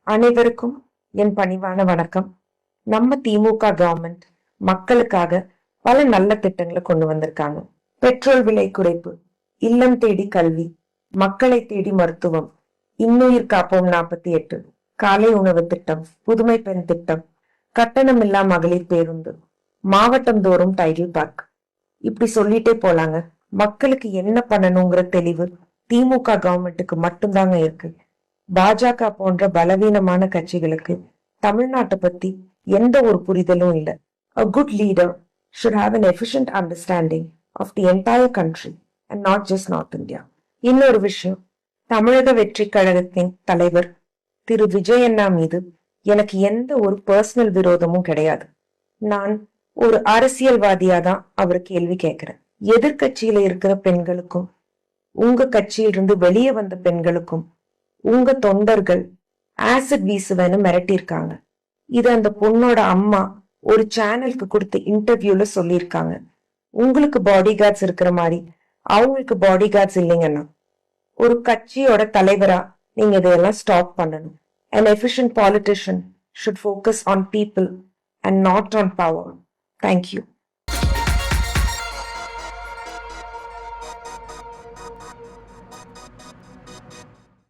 அனைவருக்கும் என் பணிவான வணக்கம். நம்ம திமுக கவர்மெண்ட் மக்களுக்காக பல நல்ல திட்டங்களை கொண்டு வந்திருக்காங்க. பெட்ரோல் விலை குறைப்பு, இல்லம் தேடி கல்வி, மக்களை தேடி மருத்துவம், இன்னுயிர் காப்போம் 48, காலை உணவு திட்டம், புதுமை பெண் திட்டம், கட்டணமில்லா மகளிர் பேருந்து, மாவட்டம் தோறும் டைட்டில் பார்க், இப்படி சொல்லிட்டே போலாங்க. மக்களுக்கு என்ன பண்ணணுங்கிற தெளிவு திமுக கவர்மெண்ட்டுக்கு மட்டும்தாங்க இருக்கு. பாஜக போன்ற பலவீனமான கட்சிகளுக்கு தமிழ்நாட்டை பத்தி எந்த ஒரு புரிதலும் இல்லை. A good leader should have an efficient understanding of the entire country and not just North India. இன்னொரு விஷயம், தமிழக வெற்றி கழகத்தின் தலைவர் திரு விஜய் அண்ணா மீது எனக்கு எந்த ஒரு பர்சனல் விரோதமும் கிடையாது. நான் ஒரு அரசியல்வாதியா தான் அவர் கேள்வி கேட்கிறேன். எதிர்கட்சியில இருக்கிற பெண்களுக்கும் உங்க கட்சியிலிருந்து வெளியே வந்த பெண்களுக்கும் உங்க தொண்டர்கள் ஆசிட் வீசுவேன்னு மிரட்டியிருக்காங்க. இது அந்த பொண்ணோட அம்மா ஒரு சேனலுக்கு கொடுத்த இன்டர்வியூல சொல்லியிருக்காங்க. உங்களுக்கு பாடி கார்ட்ஸ் இருக்கிற மாதிரி அவங்களுக்கு பாடி கார்ட்ஸ் இல்லைங்கன்னா ஒரு கட்சியோட தலைவரா நீங்க இதையெல்லாம் ஸ்டாப் பண்ணணும். An efficient politician should focus on people and not on power. Thank you.